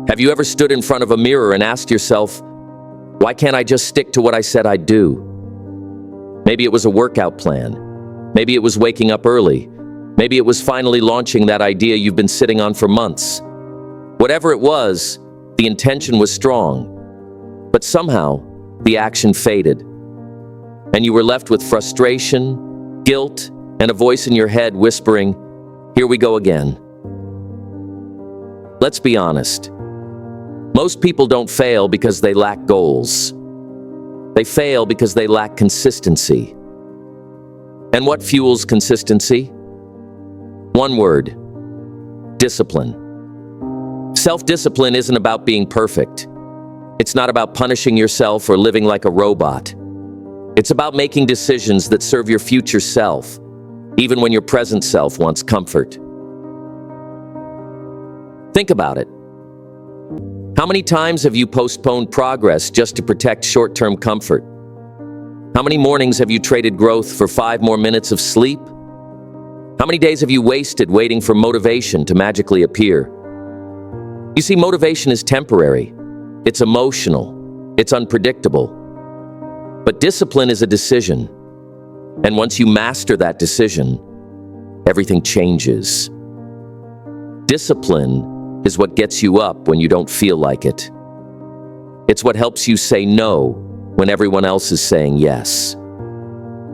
Have you ever stood in front of a mirror and asked yourself, why can't I just stick to what I said I'd do? Maybe it was a workout plan. Maybe it was waking up early. Maybe it was finally launching that idea you've been sitting on for months. Whatever it was, the intention was strong. But somehow, the action faded. And you were left with frustration, guilt, and a voice in your head whispering, "Here we go again." Let's be honest. Most people don't fail because they lack goals. They fail because they lack consistency. And what fuels consistency? One word: discipline. Self-discipline isn't about being perfect. It's not about punishing yourself or living like a robot. It's about making decisions that serve your future self, even when your present self wants comfort. Think about it. How many times have you postponed progress just to protect short-term comfort? How many mornings have you traded growth for 5 more minutes of sleep? How many days have you wasted waiting for motivation to magically appear? You see, motivation is temporary. It's emotional. It's unpredictable. But discipline is a decision. And once you master that decision, everything changes. Discipline is what gets you up when you don't feel like it. It's what helps you say no when everyone else is saying yes.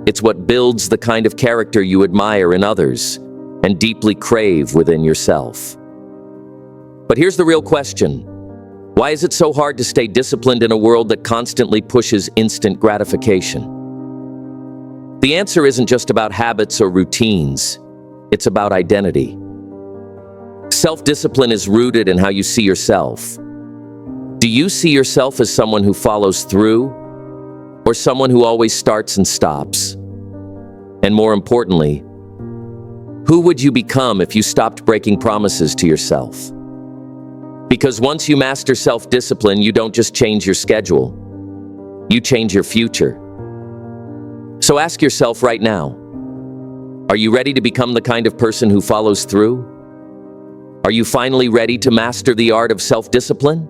It's what builds the kind of character you admire in others and deeply crave within yourself. But here's the real question. Why is it so hard to stay disciplined in a world that constantly pushes instant gratification? The answer isn't just about habits or routines. It's about identity. Self-discipline is rooted in how you see yourself. Do you see yourself as someone who follows through, or someone who always starts and stops? And more importantly, who would you become if you stopped breaking promises to yourself? Because once you master self-discipline, you don't just change your schedule. You change your future. So ask yourself right now, are you ready to become the kind of person who follows through? Are you finally ready to master the art of self-discipline?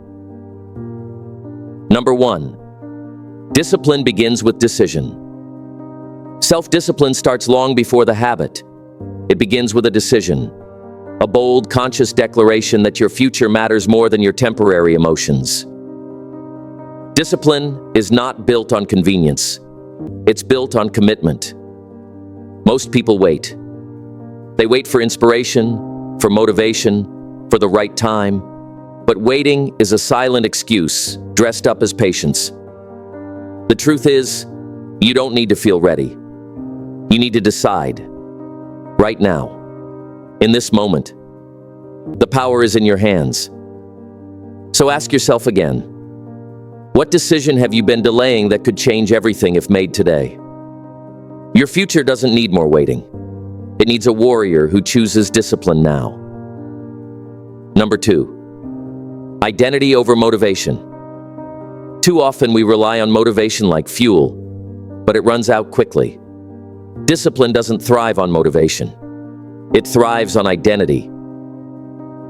Number 1, discipline begins with decision. Self-discipline starts long before the habit. It begins with a decision, a bold, conscious declaration that your future matters more than your temporary emotions. Discipline is not built on convenience. It's built on commitment. Most people wait. They wait for inspiration, for motivation, for the right time. But waiting is a silent excuse, dressed up as patience. The truth is, you don't need to feel ready. You need to decide. Right now. In this moment. The power is in your hands. So ask yourself again, what decision have you been delaying that could change everything if made today? Your future doesn't need more waiting. It needs a warrior who chooses discipline now. Number 2, identity over motivation. Too often we rely on motivation like fuel, but it runs out quickly. Discipline doesn't thrive on motivation. It thrives on identity.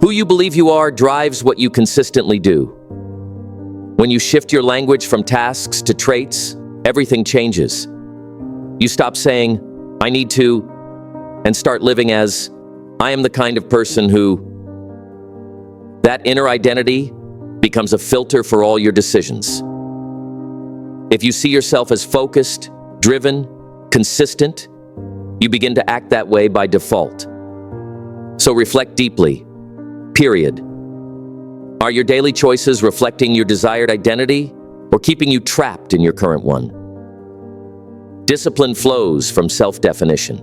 Who you believe you are drives what you consistently do. When you shift your language from tasks to traits, everything changes. You stop saying, "I need to," and start living as, "I am the kind of person who." That inner identity becomes a filter for all your decisions. If you see yourself as focused, driven, consistent, you begin to act that way by default. So reflect deeply. Period. Are your daily choices reflecting your desired identity or keeping you trapped in your current one? Discipline flows from self-definition.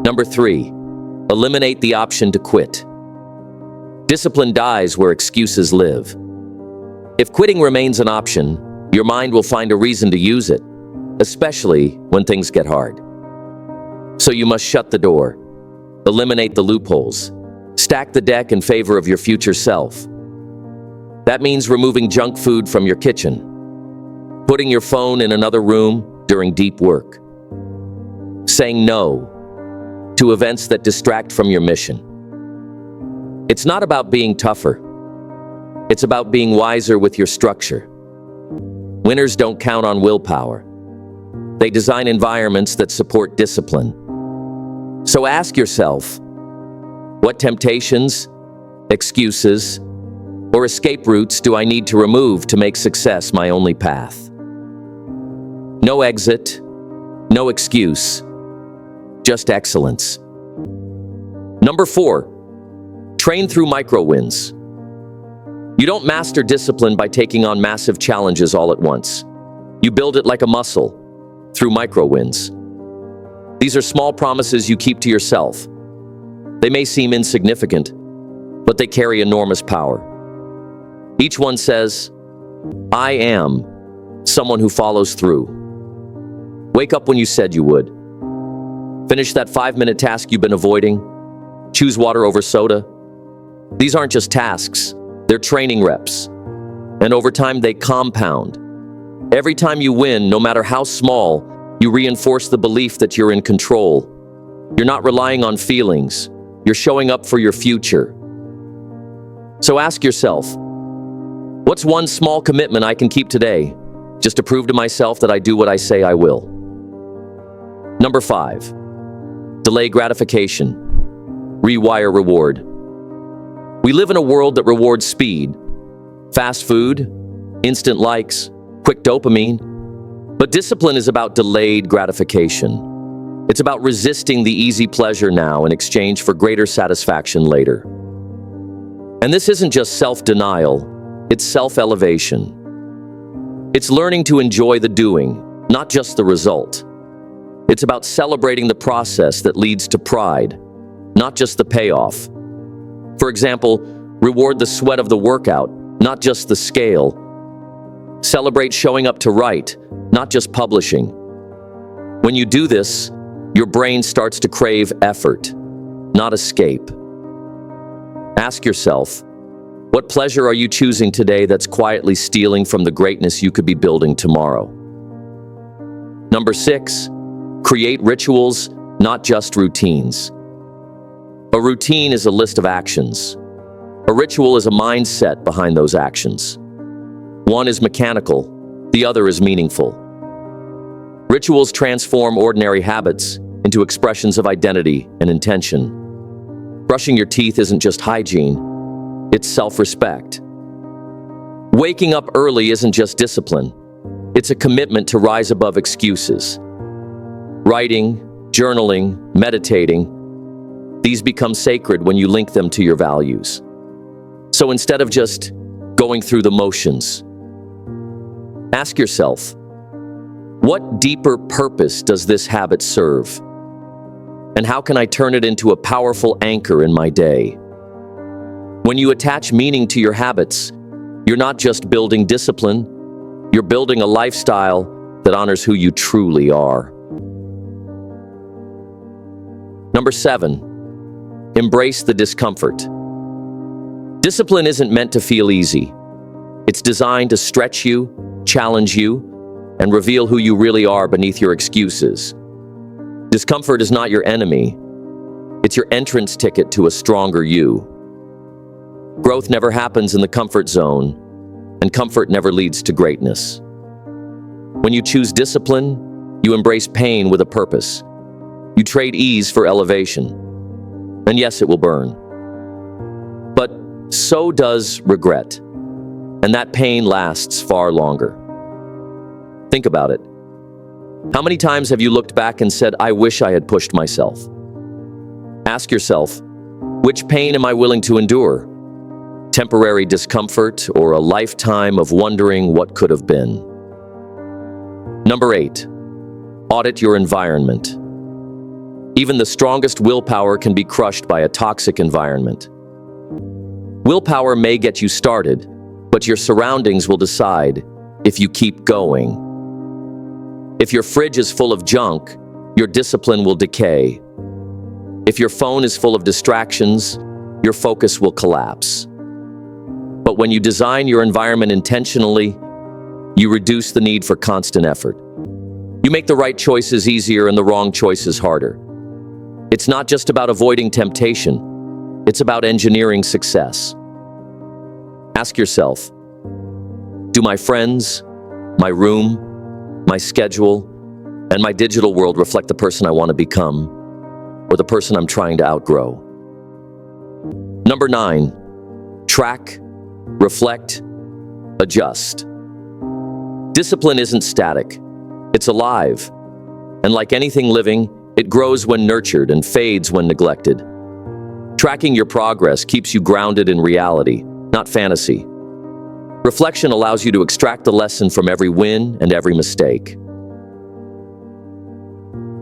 Number 3, eliminate the option to quit. Discipline dies where excuses live. If quitting remains an option, your mind will find a reason to use it, especially when things get hard. So you must shut the door, eliminate the loopholes, stack the deck in favor of your future self. That means removing junk food from your kitchen, putting your phone in another room during deep work, saying no to events that distract from your mission. It's not about being tougher. It's about being wiser with your structure. Winners don't count on willpower. They design environments that support discipline. So ask yourself, what temptations, excuses, or escape routes do I need to remove to make success my only path? No exit, no excuse, just excellence. Number 4, train through micro wins. You don't master discipline by taking on massive challenges all at once. You build it like a muscle, through micro wins. These are small promises you keep to yourself. They may seem insignificant, but they carry enormous power. Each one says, I am someone who follows through. Wake up when you said you would. Finish that 5-minute task you've been avoiding. Choose water over soda. These aren't just tasks. They're training reps, and over time they compound. Every time you win, no matter how small, you reinforce the belief that you're in control. You're not relying on feelings. You're showing up for your future. So ask yourself, what's one small commitment I can keep today, just to prove to myself that I do what I say I will? Number 5, delay gratification, rewire reward. We live in a world that rewards speed, fast food, instant likes, quick dopamine. But discipline is about delayed gratification. It's about resisting the easy pleasure now in exchange for greater satisfaction later. And this isn't just self-denial, it's self-elevation. It's learning to enjoy the doing, not just the result. It's about celebrating the process that leads to pride, not just the payoff. For example, reward the sweat of the workout, not just the scale. Celebrate showing up to write, not just publishing. When you do this, your brain starts to crave effort, not escape. Ask yourself, what pleasure are you choosing today that's quietly stealing from the greatness you could be building tomorrow? Number 6, create rituals, not just routines. A routine is a list of actions. A ritual is a mindset behind those actions. One is mechanical, the other is meaningful. Rituals transform ordinary habits into expressions of identity and intention. Brushing your teeth isn't just hygiene, it's self-respect. Waking up early isn't just discipline, it's a commitment to rise above excuses. Writing, journaling, meditating, these become sacred when you link them to your values. So instead of just going through the motions, ask yourself, what deeper purpose does this habit serve? And how can I turn it into a powerful anchor in my day? When you attach meaning to your habits, you're not just building discipline, you're building a lifestyle that honors who you truly are. Number 7, embrace the discomfort. Discipline isn't meant to feel easy. It's designed to stretch you, challenge you, and reveal who you really are beneath your excuses. Discomfort is not your enemy. It's your entrance ticket to a stronger you. Growth never happens in the comfort zone, and comfort never leads to greatness. When you choose discipline, you embrace pain with a purpose. You trade ease for elevation. And yes, it will burn. But so does regret. And that pain lasts far longer. Think about it. How many times have you looked back and said, I wish I had pushed myself? Ask yourself, which pain am I willing to endure? Temporary discomfort or a lifetime of wondering what could have been? Number 8, audit your environment. Even the strongest willpower can be crushed by a toxic environment. Willpower may get you started, but your surroundings will decide if you keep going. If your fridge is full of junk, your discipline will decay. If your phone is full of distractions, your focus will collapse. But when you design your environment intentionally, you reduce the need for constant effort. You make the right choices easier and the wrong choices harder. It's not just about avoiding temptation, it's about engineering success. Ask yourself, do my friends, my room, my schedule, and my digital world reflect the person I want to become, or the person I'm trying to outgrow? Number 9, track, reflect, adjust. Discipline isn't static, it's alive. And like anything living, it grows when nurtured and fades when neglected. Tracking your progress keeps you grounded in reality, not fantasy. Reflection allows you to extract the lesson from every win and every mistake.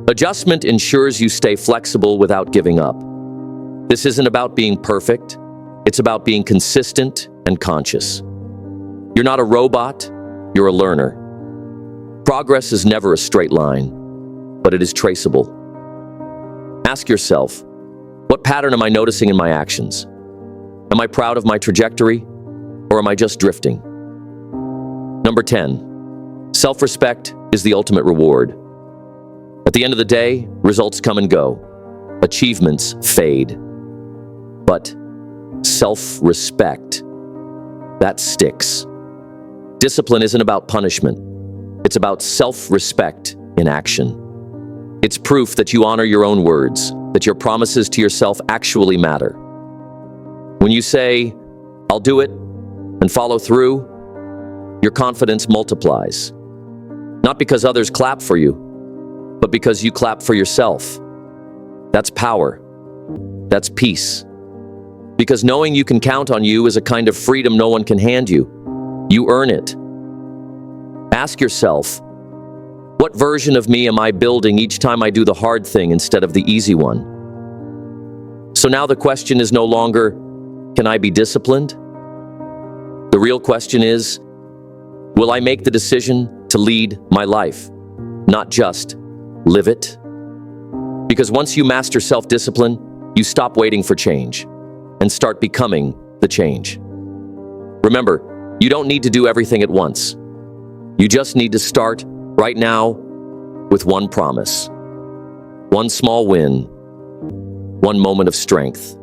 Adjustment ensures you stay flexible without giving up. This isn't about being perfect, it's about being consistent and conscious. You're not a robot, you're a learner. Progress is never a straight line, but it is traceable. Ask yourself, what pattern am I noticing in my actions? Am I proud of my trajectory, or am I just drifting? Number 10, self-respect is the ultimate reward. At the end of the day, results come and go. Achievements fade. But self-respect, that sticks. Discipline isn't about punishment. It's about self-respect in action. It's proof that you honor your own words, that your promises to yourself actually matter. When you say, I'll do it, and follow through, your confidence multiplies. Not because others clap for you, but because you clap for yourself. That's power. That's peace. Because knowing you can count on you is a kind of freedom no one can hand you. You earn it. Ask yourself, what version of me am I building each time I do the hard thing instead of the easy one? So now the question is no longer, can I be disciplined? The real question is, will I make the decision to lead my life, not just live it? Because once you master self-discipline, you stop waiting for change and start becoming the change. Remember, you don't need to do everything at once. You just need to start right now with one promise, one small win, one moment of strength.